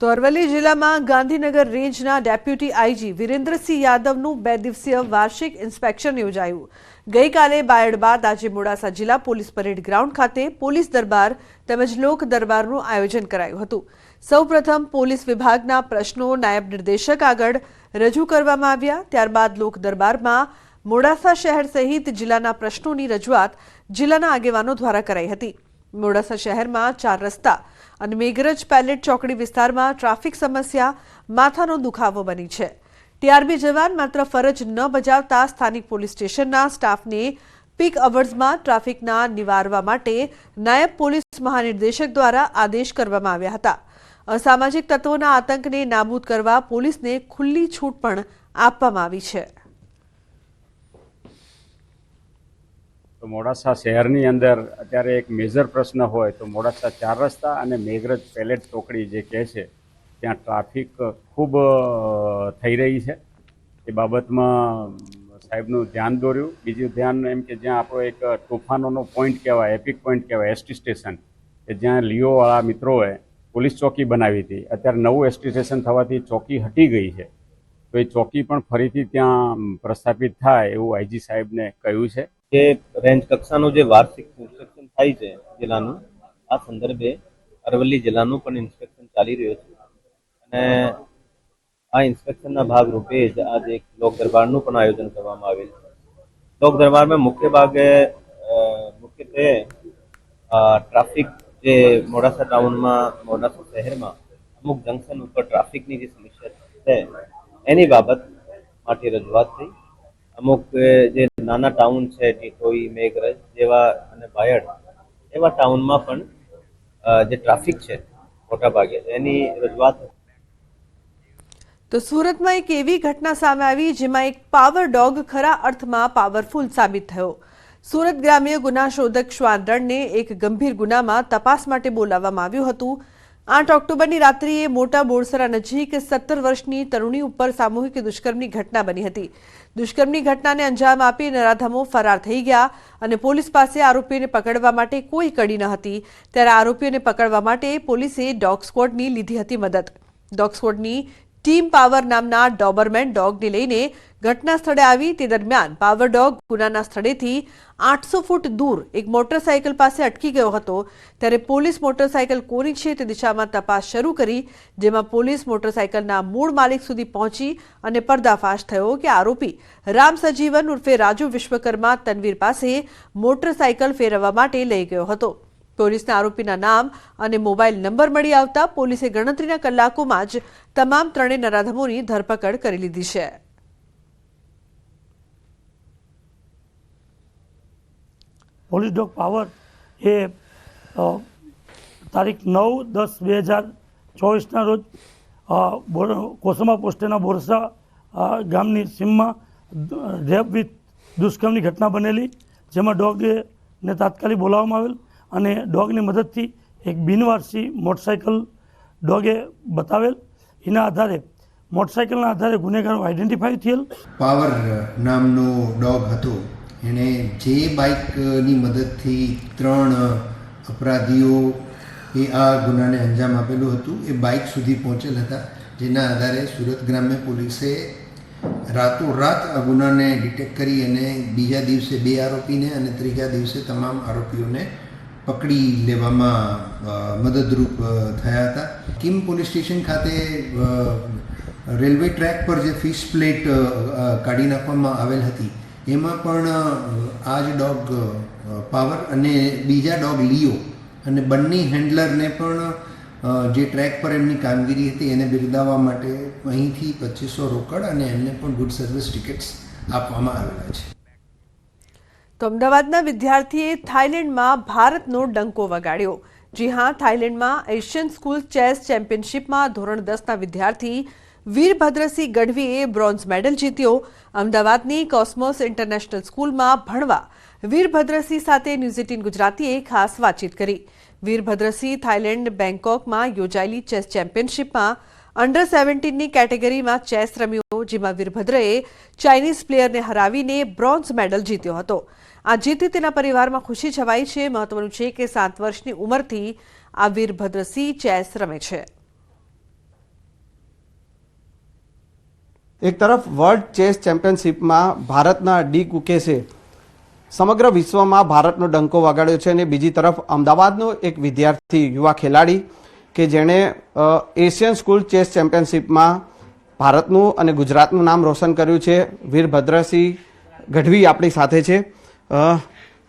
તો અરવલ્લી જિલ્લામાં ગાંધીનગર રેન્જના ડેપ્યુટી આઈજી વિરેન્દ્રસિંહ યાદવનું 2 દિવસીય વાર્ષિક ઇન્સ્પેક્શન યોજાયું। ગઈકાલે બાયડ બાદ આજે મોડાસા જિલ્લા પોલીસ પરેડ ગ્રાઉન્ડ ખાતે પોલીસ દરબાર તેમજ લોક દરબારનું આયોજન કરાયું હતું। સૌપ્રથમ પોલીસ વિભાગના પ્રશ્નો નાયબ નિર્દેશક આગળ રજૂ કરવામાં આવ્યા। ત્યારબાદ લોક દરબારમાં મોડાસા શહેર સહિત જિલ્લાના પ્રશ્નોની રજૂઆત જિલ્લાના આગેવાનો દ્વારા કરાઈ હતી। મોડાસા શહેરમાં 4 રસ્તા અને મેઘરજ પેલેટ ચોકડી વિસ્તારમાં ટ્રાફિક સમસ્યા માથાનો દુખાવો બની છે। ટીઆરબી જવાન માત્ર ફરજ ન બજાવતા સ્થાનિક પોલીસ સ્ટેશનના સ્ટાફને પીક અવર્સમાં ટ્રાફિકના નિવારવા માટે નાયબ પોલીસ મહાનિર્દેશક દ્વારા આદેશ કરવામાં આવ્યા હતા। અસામાજિક તત્વોના આતંકને નાબૂદ કરવા પોલીસને ખુલ્લી છૂટ પણ આપવામાં આવી છે। તો મોડાસા શહેરની અંદર અત્યારે એક મેજર પ્રશ્ન હોય તો મોડાસા 4 રસ્તા અને મેઘરજ પેલેટ ચોકડી જે કહે છે ત્યાં ટ્રાફિક ખૂબ થઈ રહી છે। એ બાબતમાં સાહેબનું ધ્યાન દોર્યું। બીજું ધ્યાન એમ કે જ્યાં આપણો એક તોફાનોનો પોઈન્ટ કહેવાય, એપિક પોઈન્ટ કહેવાય, એસટી સ્ટેશન કે જ્યાં લીઓવાળા મિત્રોએ પોલીસ ચોકી બનાવી હતી, અત્યારે નવું એસટી સ્ટેશન થવાથી ચોકી હટી ગઈ છે। તો એ ચોકી પણ ફરીથી ત્યાં પ્રસ્થાપિત થાય એવું આઈજી સાહેબને કહ્યું છે। જે રેન્જ કક્ષાનું જે વાર્ષિક ઇન્સ્પેક્શન થાય છે જિલ્લાનું, આ સંદર્ભે અરવલ્લી જિલ્લાનું પણ ઇન્સ્પેક્શન ચાલી રહ્યું છે અને આ ઇન્સ્પેક્શનના ભાગરૂપે જ આજે એક લોક દરબારનું પણ આયોજન કરવામાં આવેલ છે। લોક દરબારમાં મુખ્યત્વે ટ્રાફિક જે મોડાસા ટાઉનમાં, મોડાસા શહેરમાં અમુક જંકશન ઉપર ટ્રાફિકની જે સમસ્યા છે એની બાબત માટે રજૂઆત થઈ। અમુક જે નાના ટાઉન છે, ટીટોઈ, મેઘરજ જેવા અને બાયડ એવા ટાઉનમાં પણ જે ટ્રાફિક છે મોટા ભાગે એની રજૂઆત। તો સુરતમાં એક એવી ઘટના સામે આવી જેમાં એક પાવર ડોગ ખરા અર્થમાં પાવરફુલ સાબિત થયો। સુરત ગ્રામ્ય ગુના શોધક શ્વાન દળને એક ગંભીર ગુનામાં તપાસ માટે બોલાવવામાં આવ્યું હતું। 8 ઓક્ટોબરની રાત્રિએ મોટા બોરસરા નજીક 17 વર્ષની તરુણી ઉપર સામૂહિક દુષ્કર્મની ઘટના બની હતી। દુષ્કર્મની ઘટનાને અંજામ આપી નરાધમો ફરાર થઈ ગયા અને પોલીસ પાસે આરોપીઓને પકડવા માટે કોઈ કડી ન હતી। ત્યારે આરોપીઓને પકડવા માટે પોલીસે ડોગ સ્ક્વોડની લીધી હતી મદદ। ડોગ સ્ક્વોડની ટીમ પાવર નામના ડોબરમેન ડોગને લઈને ઘટના સ્થળે આવી। તે દરમિયાન પાવર ડોગ ગુનાના સ્થળેથી 800 ફૂટ દૂર એક મોટરસાયકલ પાસે અટકી ગયો હતો। ત્યારે પોલીસ મોટરસાયકલ કોની છે તે દિશામાં તપાસ શરૂ કરી, જેમાં પોલીસ મોટરસાયકલના મૂળ માલિક સુધી પહોંચી અને પર્દાફાશ થયો કે આરોપી રામ સજીવન ઉર્ફે રાજુ વિશ્વકર્મા તનવીર પાસે મોટરસાયકલ ફેરવવા માટે લઈ ગયો હતો। પોલીસને આરોપીના નામ અને મોબાઈલ નંબર મળી આવતા પોલીસે ગણતરીના કલાકોમાં જ તમામ 3 નરાધમોની ધરપકડ કરી લીધી છે। પોલીસ ડોગ પાવર એ તારીખ 9/10/2024ના રોજ કોસમા પોસ્ટેના બોરસા ગામની સીમમાં રેપ વિથ દુષ્કર્મની ઘટના બનેલી, જેમાં ડોગને તાત્કાલિક બોલાવવામાં આવેલ અને ડોગની મદદથી એક બિનવારસી મોટરસાઇકલ ડોગે બતાવેલ। એના આધારે મોટરસાઇકલના આધારે ગુનેગારો આઈડેન્ટિફાઈ થયેલ। પાવર નામનો ડોગ હતો, એણે જે બાઇકની મદદથી 3 અપરાધીઓ આ ગુનાને અંજામ આપેલું હતું એ બાઇક સુધી પહોંચેલ હતા, જેના આધારે સુરત ગ્રામ્ય પોલીસે રાતોરાત આ ગુનાને ડિટેક્ટ કરી અને બીજા દિવસે 2 આરોપીને અને ત્રીજા દિવસે તમામ આરોપીઓને પકડી લેવામાં મદદરૂપ થયા હતા। કિમ પોલીસ સ્ટેશન ખાતે રેલવે ટ્રેક પર જે ફિશ પ્લેટ કાઢી નાખવામાં આવેલ હતી એમાં પણ આ જ ડોગ પાવર અને બીજા ડોગ લિયો અને બંને હેન્ડલરને પણ જે ટ્રેક પર એમની કામગીરી હતી એને બિરદાવવા માટે અહીંથી 2500 રોકડ અને એમને પણ ગુડ સર્વિસ ટિકિટ્સ આપવામાં આવેલા છે। તો અમદાવાદના વિદ્યાર્થીએ થાઇલેન્ડમાં ભારતનો ડંકો વગાડ્યો। જી હા, થાઇલેન્ડમાં એશિયન સ્કૂલ ચેસ ચેમ્પિયનશિપમાં ધોરણ 10ના વિદ્યાર્થી વીરભદ્રસિંહ ગઢવીએ બ્રોન્ઝ મેડલ જીત્યો। અમદાવાદની કોસ્મોસ ઇન્ટરનેશનલ સ્કૂલમાં ભણવા વીરભદ્રસિંહ સાથે ન્યૂઝ 18 ગુજરાતીએ ખાસ વાતચીત કરી। વીરભદ્રસિંહ થાઇલેન્ડ બેંકોકમાં યોજાયેલી ચેસ ચેમ્પિયનશિપમાં અંડર 17ની કેટેગરીમાં ચેસ રમ્યો, જેમાં વીરભદ્રએ ચાઇનીઝ પ્લેયરને હરાવીને બ્રોન્ઝ મેડલ જીત્યો હતો। આ જીતથી તેના પરિવારમાં ખુશી છવાઈ છે। મહત્વનું છે કે 7 વર્ષની ઉંમરથી આ વીરભદ્રસિંહ ચેસ રમે છે। એક તરફ વર્લ્ડ ચેસ ચેમ્પિયનશિપમાં ભારતના ડી કુકેશે સમગ્ર વિશ્વમાં ભારતનો ડંકો વગાડ્યો છે અને બીજી તરફ અમદાવાદનો એક વિદ્યાર્થી યુવા ખેલાડી કે જેણે એશિયન સ્કૂલ ચેસ ચેમ્પિયનશિપમાં ભારતનું અને ગુજરાતનું નામ રોશન કર્યું છે, વીરભદ્રસિંહ ગઢવી આપણી સાથે છે.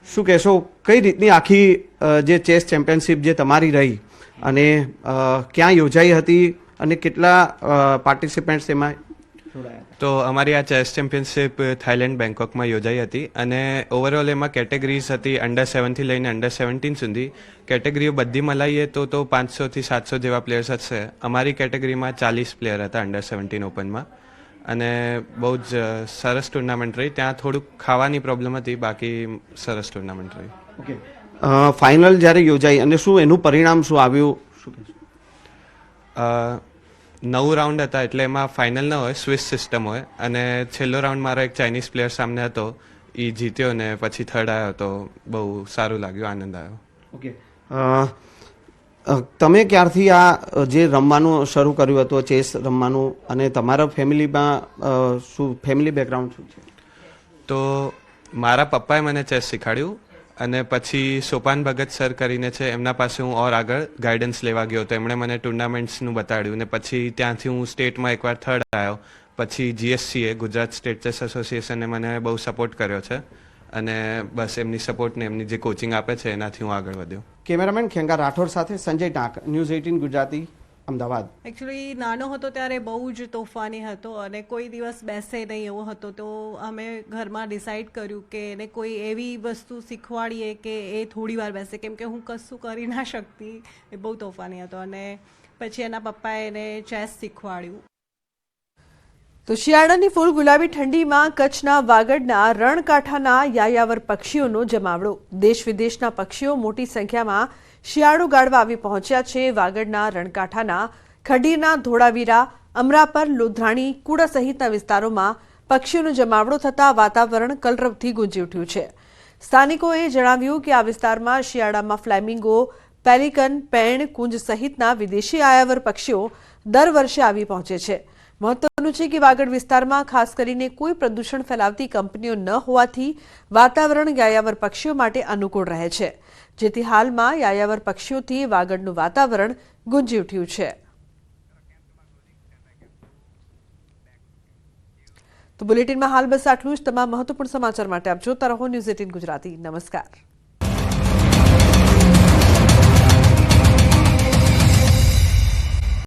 શું કહેશો, કઈ રીતની આખી જે ચેસ ચેમ્પિયનશિપ જે તમારી રહી અને ક્યાં યોજાઈ હતી અને કેટલા પાર્ટિસિપન્ટ્સ એમાં જોડાયા? તો અમારી આ ચેસ ચેમ્પિયનશિપ થાઈલેન્ડ બેંકોકમાં યોજાઈ હતી અને ઓવરઓલ એમાં કેટેગરીઝ હતી અંડર 7થી લઈને અંડર 17 સુધી. કેટેગરીઓ બધી મલાઈએ તો 500થી 700 જેવા પ્લેયર્સ હશે. અમારી કેટેગરીમાં 40 પ્લેયર હતા અંડર 17 ઓપનમાં અને બહુ જ સરસ ટુર્નામેન્ટ રહી. ત્યાં થોડુંક ખાવાની પ્રોબ્લેમ હતી, બાકી સરસ ટુર્નામેન્ટ રહી. ઓકે, ફાઇનલ જ્યારે યોજાઈ અને શું એનું પરિણામ શું આવ્યું, શું કહેશો? 9 રાઉન્ડ હતા એટલે એમાં ફાઇનલ ન હોય, સ્વિસ સિસ્ટમ હોય અને છેલ્લો રાઉન્ડ મારો એક ચાઇનીઝ પ્લેયર સામે હતો, એ જીત્યો ને પછી થર્ડ આવ્યો, તો બહુ સારું લાગ્યું, આનંદ આવ્યો. ઓકે, તમે ક્યારથી આ જે રમવાનું શરૂ કર્યું હતું, ચેસ રમવાનું, અને તમારા ફેમિલીમાં શું ફેમિલી બેકગ્રાઉન્ડ શું છે? તો મારા પપ્પાએ મને ચેસ શીખવાડ્યું અને પછી સોપાન ભગત સર કરીને છે, એમના પાસે હું ઓર આગળ ગાઈડન્સ લેવા ગયો તો એમણે મને ટુર્નામેન્ટ્સનું બતાડ્યું ને પછી ત્યાંથી હું સ્ટેટમાં એકવાર થર્ડ આવ્યો. પછી GSCA ગુજરાત સ્ટેટ ચેસ એસોસિએશને મને બહુ સપોર્ટ કર્યો છે અને બસ એમની સપોર્ટ ને એમની જે કોચિંગ આપે છે એનાથી હું આગળ વધ્યો. કેમેરામેન ખેંગા રાઠોડ સાથે સંજય ટાંક, ન્યૂઝ 18 ગુજરાતી, અમદાવાદ. એકચ્યુઅલી નાનો હતો ત્યારે બહુ જ તોફાની હતો અને કોઈ દિવસ બેસે નહીં એવો હતો, તો અમે ઘરમાં ડિસાઈડ કર્યું કે એને કોઈ એવી વસ્તુ શીખવાડીએ કે એ થોડી વાર બેસે, કેમ કે હું કશું કરી ના શકતી, એ બહુ તોફાની હતો. અને પછી એના પપ્પાએ એને ચેસ શીખવાડ્યું. તો શિયાળાની ફૂલ ગુલાબી ઠંડીમાં કચ્છના વાગડના રણકાંઠાના યાયાવર પક્ષીઓનો જમાવડો. દેશ વિદેશના પક્ષીઓ મોટી સંખ્યામાં શિયાળો ગાળવા આવી પહોંચ્યા છે. વાગડના રણકાંઠાના ખડીરના ધોળાવીરા, અમરાપર, લોધરાણી, કુડા સહિતના વિસ્તારોમાં પક્ષીઓનો જમાવડો થતાં વાતાવરણ કલરવથી ગુંજી ઉઠ્યું છે. સ્થાનિકોએ જણાવ્યું કે આ વિસ્તારમાં શિયાળામાં ફ્લેમિંગો, પેલિકન, પેણ, કુંજ સહિતના વિદેશી યાયાવર પક્ષીઓ દર વર્ષે આવી પહોંચે છે. મહત્વનું છે કે વાગડ વિસ્તારમાં ખાસ કરીને કોઈ પ્રદૂષણ ફેલાવતી કંપનીઓ ન હોવાથી વાતાવરણ યાયાવર પક્ષીઓ માટે અનુકૂળ રહે છે, જેથી હાલમાં યાયાવર પક્ષીઓથી વાગડનું વાતાવરણ ગુંજી ઉઠ્યું છે. તો બુલેટિનમાં હાલ બસ આટલું જ. તમામ મહત્વપૂર્ણ સમાચાર માટે આપ જોતા રહો ન્યૂઝ 18 ગુજરાતી. નમસ્કાર.